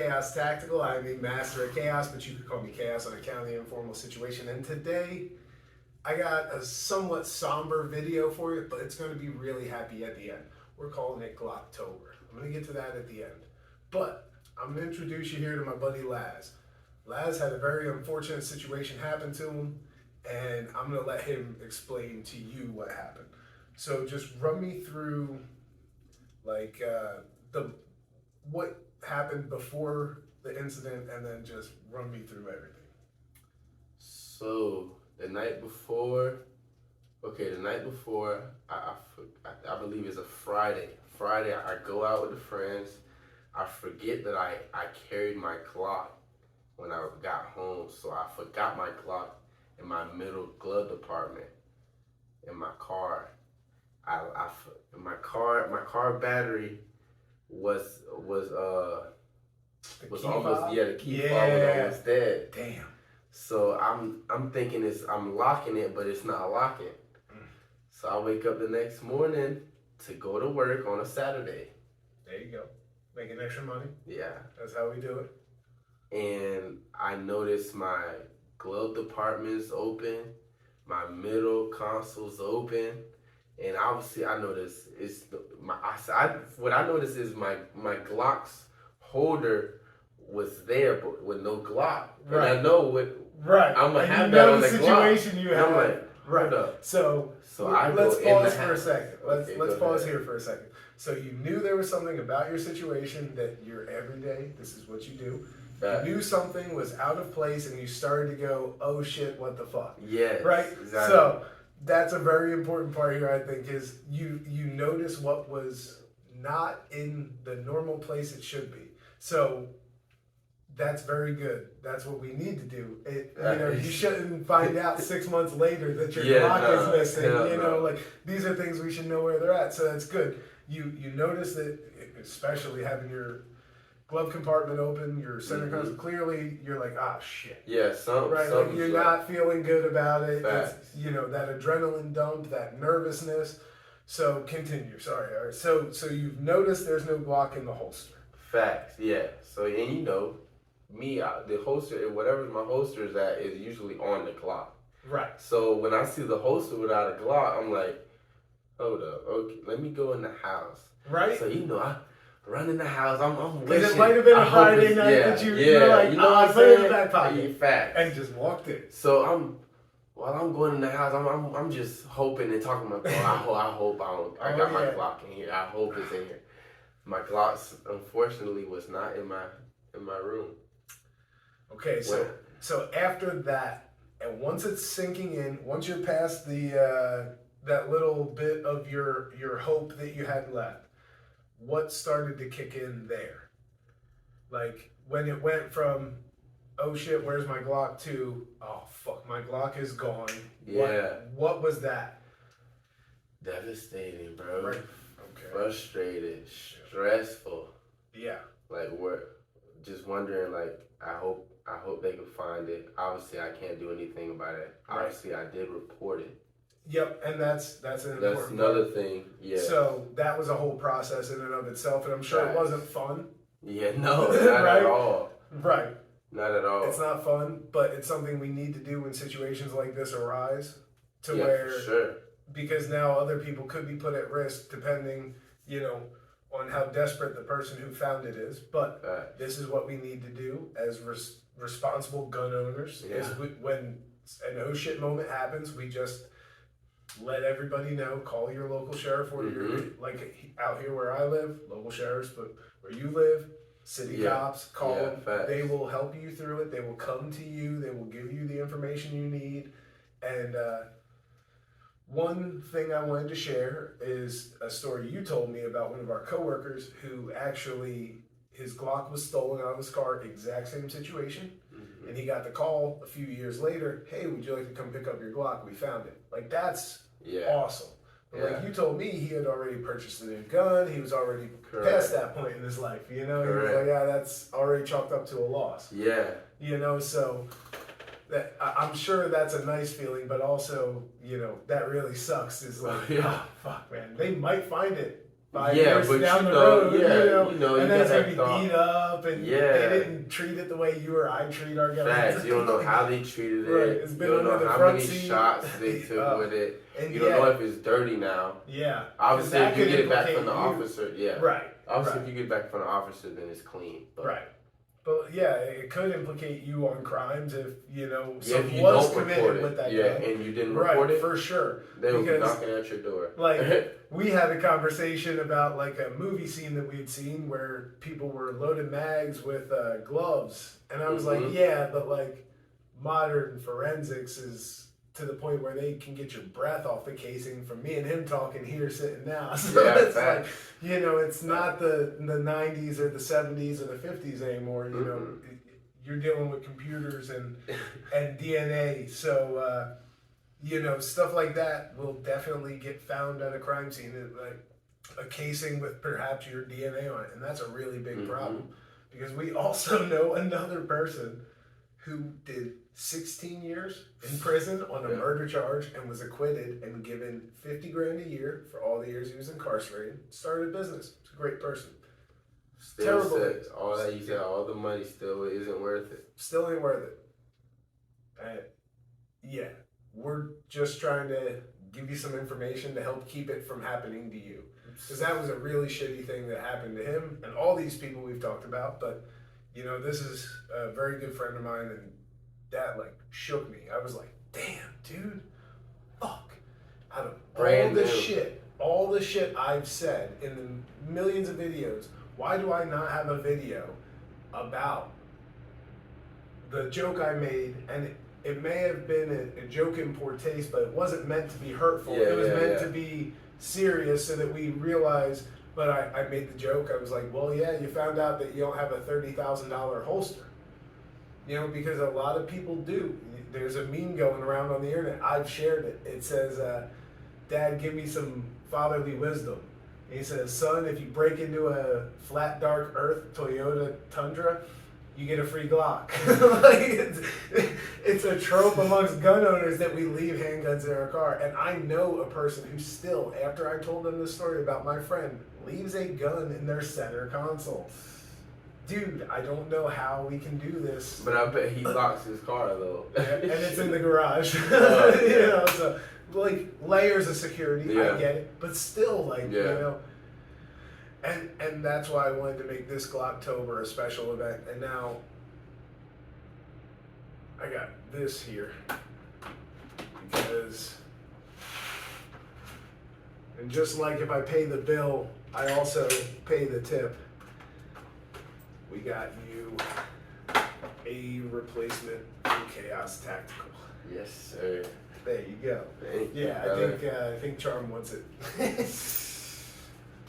Chaos Tactical. I'm a master of chaos, but you could call me Chaos on account of the informal situation. And today, I got a somewhat somber video for you, but it's going to be really happy at the end. We're calling it Glocktober. I'm going to get to that at the end. But I'm going to introduce you here to my buddy Laz. Laz had a very unfortunate situation happen to him, and I'm going to let him explain to you what happened. So just run me through, like, what happened before the incident, and then just run me through everything. So the night before, I believe it's a Friday. I go out with the friends. I forget that I carried my Glock when I got home, so I forgot my Glock in my middle glove compartment in my car. My car battery was almost, the key fob was almost dead. Damn. So I'm thinking I'm locking it, but it's not locking. So I wake up the next morning to go to work on a Saturday. There you go. Making extra money. Yeah. That's how we do it. And I noticed my glove compartment's open, my middle console's open, and obviously I noticed what I noticed is my Glock's holder was there, but with no Glock. Right. And I know what. Right. I'm gonna and have you that know on the situation Glock. you have. I'm like, right. Hold up. So let's pause for a second. Okay, let's pause here for a second. So you knew there was something about your situation that you're everyday. This is what you do. You knew something was out of place, and you started to go, "Oh shit, what the fuck?" Yes. Right. Exactly. So that's a very important part here. I think is you notice what was not in the normal place it should be. So that's very good. That's what we need to do. You shouldn't find out 6 months later that your Glock is missing. Like these are things we should know where they're at. So that's good. You notice that, especially having your glove compartment open, your center console clearly, you're like, ah, shit. Yeah, right. Like you're not feeling good about it. Facts. It's, that adrenaline dump, that nervousness. So continue. Sorry. All right. So you've noticed there's no Glock in the holster. Facts. Yeah. So and me, the holster, whatever my holster is at, is usually on the Glock. Right. So when I see the holster without a Glock, I'm like, hold up, okay, let me go in the house. Right. So I run in the house. I'm wishing. Because it might have been a Friday night that you're like, I put it in the back pocket. Facts. And just walked in. So while I'm going in the house, I'm just hoping and talking to my phone. I hope I got my Glock in here. I hope it's in here. My Glock, unfortunately, was not in my room. Okay, so after that, and once it's sinking in, once you're past the that little bit of your hope that you had left, what started to kick in there? Like when it went from, oh shit, where's my Glock, to, oh fuck, my Glock is gone. Yeah. What was that? Devastating, bro. Right. Okay. Frustrated, stressful. Yeah. Like we're just wondering, like, I hope they can find it. Obviously, I can't do anything about it. Right. Obviously, I did report it. Yep, and that's another thing. Yeah. So that was a whole process in and of itself, and I'm sure it wasn't fun. Yeah, no, not right? at all. Right. Not at all. It's not fun, but it's something we need to do when situations like this arise. For sure. Because now other people could be put at risk, depending, on how desperate the person who found it is. But this is what we need to do as responsible gun owners. Yeah. When an oh shit moment happens, we just let everybody know. Call your local sheriff, or like out here where I live, local sheriffs, but where you live, city cops, call them. Facts. They will help you through it. They will come to you. They will give you the information you need. And one thing I wanted to share is a story you told me about one of our coworkers who actually, his Glock was stolen out of his car, exact same situation. Mm-hmm. And he got the call a few years later, hey, would you like to come pick up your Glock? We found it. Like, that's awesome. But like you told me, he had already purchased a new gun. He was already past that point in his life, He was like, yeah, that's already chalked up to a loss. Yeah. So that I'm sure that's a nice feeling, but also, that really sucks. Is like, oh, fuck, man, they might find it 5 Yeah, years but down you the know, road, yeah, and you then it's got gonna be that thought. beat up, and Yeah. they didn't treat it the way you or I treat our guns. Facts. You don't know how they treated Right, it. it's You been don't under know the how front many seat. shots they took with it. And You don't know if it's dirty now. Yeah. Obviously, that if you could get it back implicate from the you. officer, yeah. Right. Obviously, right. if you get it back from the officer, then it's clean. But Right. But yeah, it could implicate you on crimes if if something you was don't report committed it, with that yeah, gun. and you didn't Right, report it, for sure. they will be Because, knocking at your door. like, we had a conversation about like a movie scene that we had seen where people were loading mags with gloves, and I was like, yeah, but like modern forensics is to the point where they can get your breath off the casing from me and him talking here sitting now. So Yeah, it's facts. like, it's not the 90s or the 70s or the 50s anymore. You know, you're dealing with computers and DNA. So, stuff like that will definitely get found at a crime scene. Like a casing with perhaps your DNA on it. And that's a really big problem. Because we also know another person who did 16 years in prison on a murder charge and was acquitted and given $50,000 a year for all the years he was incarcerated. Started a business. He's a great person. Still Terrible. said, all that you said, all the money still isn't worth it. Still ain't worth it. Yeah, we're just trying to give you some information to help keep it from happening to you. Because that was a really shitty thing that happened to him and all these people we've talked about. But, this is a very good friend of mine, and that like shook me. I was like, damn, dude, fuck. Out of all the shit I've said in the millions of videos, why do I not have a video about the joke I made? And it may have been a joke in poor taste, but it wasn't meant to be hurtful. It was meant to be serious so that we realize. But I made the joke. I was like, well, yeah, you found out that you don't have a $30,000 holster. Because a lot of people do. There's a meme going around on the internet. I've shared it. It says, Dad, give me some fatherly wisdom. And he says, son, if you break into a flat, dark earth Toyota Tundra, you get a free Glock. It's a trope amongst gun owners that we leave handguns in our car. And I know a person who still, after I told them this story about my friend, leaves a gun in their center console. Dude, I don't know how we can do this. But I bet he locks his car though. And it's in the garage. So like layers of security, I get it. But still, and that's why I wanted to make this Glocktober a special event. And now I got this here because, and just like if I pay the bill, I also pay the tip. We got you a replacement from Chaos Tactical. Yes, sir. There you go. Thank you, I think Charm wants it.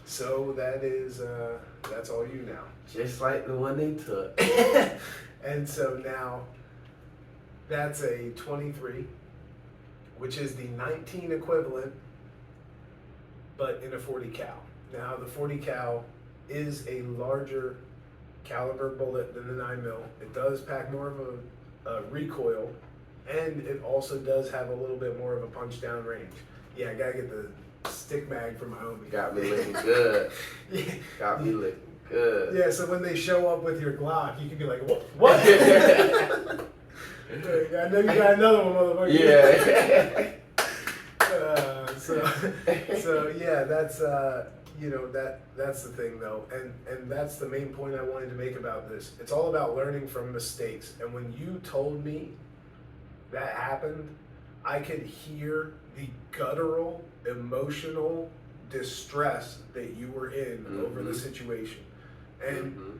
So that's all you now. Just like the one they took. And so now that's a 23, which is the 19 equivalent, but in a 40 cal. Now the 40 cal is a larger caliber bullet than the 9mm. It does pack more of a recoil, and it also does have a little bit more of a punch down range. Yeah, I gotta get the stick mag for my homie. Got me looking good. Got me looking good. Yeah, so when they show up with your Glock, you can be like, what? I know you got another one, motherfucker. Yeah. So yeah, that's that's the thing though, and that's the main point I wanted to make about this. It's all about learning from mistakes. And when you told me that happened, I could hear the guttural, emotional distress that you were in over the situation. And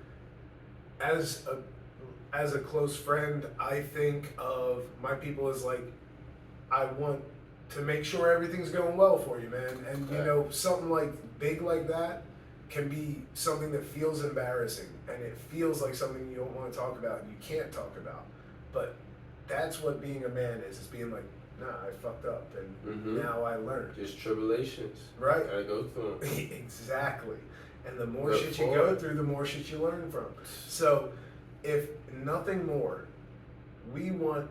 as a close friend, I think of my people as like, I want to make sure everything's going well for you, man. And something like big like that can be something that feels embarrassing, and it feels like something you don't want to talk about and you can't talk about. But that's what being a man is being like, nah, I fucked up, and now I learned. Just tribulations. Right. Gotta go through them. Exactly. And the more shit you go through, the more shit you learn from. So, if nothing more, we want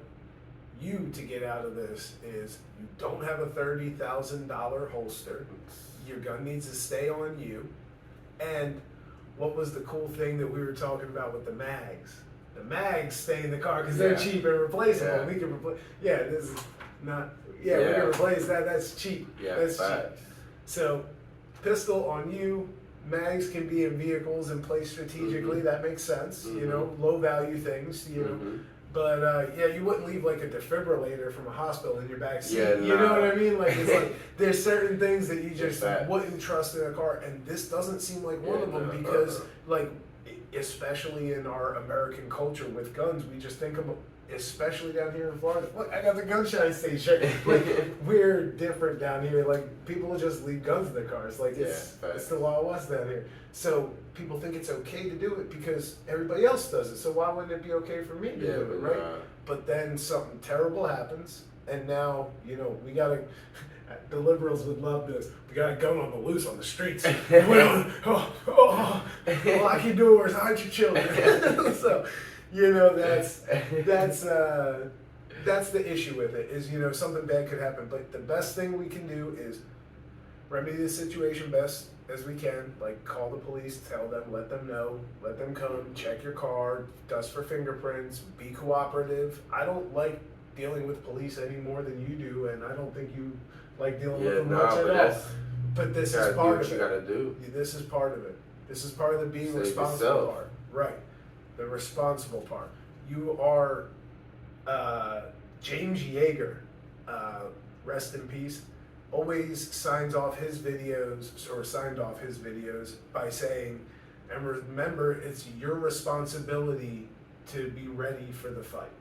you to get out of this is you don't have a $30,000 holster. your gun needs to stay on you. And what was the cool thing that we were talking about with the mags? The mags stay in the car because they're cheap and replaceable. Yeah. We can replace. Yeah, this is not. Yeah, we can replace that. That's cheap. Yeah, that's facts. cheap. So, pistol on you. Mags can be in vehicles and placed strategically. Mm-hmm. That makes sense. Mm-hmm. You know, low value things. You know. Mm-hmm. But yeah, you wouldn't leave like a defibrillator from a hospital in your back seat. Yeah, You know what I mean? Like it's like there's certain things that you just facts. wouldn't trust in a car, and this doesn't seem like one of them because like especially in our American culture with guns, we just think of, especially down here in Florida. Look, I got the gunshine station. Like we're different down here. Like people will just leave guns in their cars. Like it's the Wild West down here. So people think it's okay to do it because everybody else does it. So why wouldn't it be okay for me to do it, right? But then something terrible happens, and now you know we gotta. The liberals would love this. We got a gun on the loose on the streets. All I can do is hide your children. So, you know, that's the issue with it. Is, you know, something bad could happen, but the best thing we can do is remedy the situation best as we can. Like call the police, tell them, let them know, let them come, check your car, dust for fingerprints, be cooperative. I don't like dealing with police any more than you do, and I don't think you like dealing with them much at all. But this is part of it. You gotta do. This is part of it. This is part of the being responsible part. Right. The responsible part. You are James Yeager, rest in peace, always signed off his videos by saying, and remember, it's your responsibility to be ready for the fight.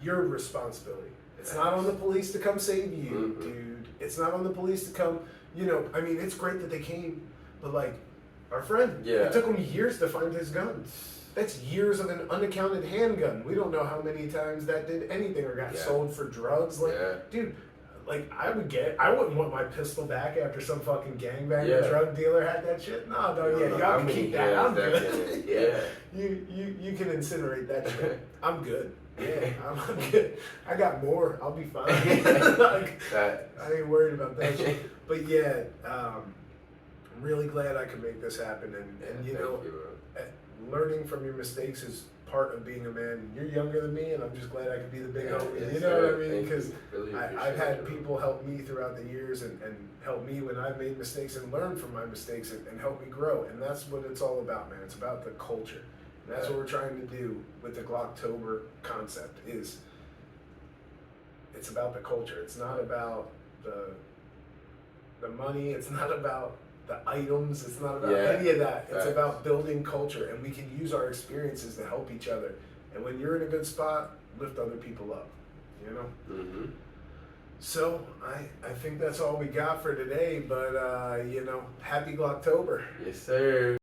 Your responsibility. It's not on the police to come save you, dude. It's not on the police to come, you know, I mean, it's great that they came, but like, our friend, it took him years to find his gun. That's years of an unaccounted handgun. We don't know how many times that did anything or got sold for drugs. Like, dude, like, I wouldn't want my pistol back after some fucking gangbanger drug dealer had that shit. No, y'all can keep that. I'm good. You can incinerate that shit. I'm good. Yeah, I'm good. I got more. I'll be fine. Like, I ain't worried about that shit. But yeah, I'm really glad I could make this happen. And you know, learning from your mistakes is part of being a man. You're younger than me, and I'm just glad I could be the big homie. You know what I mean? Because I've had people help me throughout the years and help me when I've made mistakes and learn from my mistakes and help me grow. And that's what it's all about, man. It's about the culture. And that's what we're trying to do with the Glocktober concept. Is it's about the culture. It's not about the money. It's not about the items. It's not about any of that. It's about building culture, and we can use our experiences to help each other. And when you're in a good spot, lift other people up. You know. So I think that's all we got for today. But you know, happy Glocktober. Yes, sir.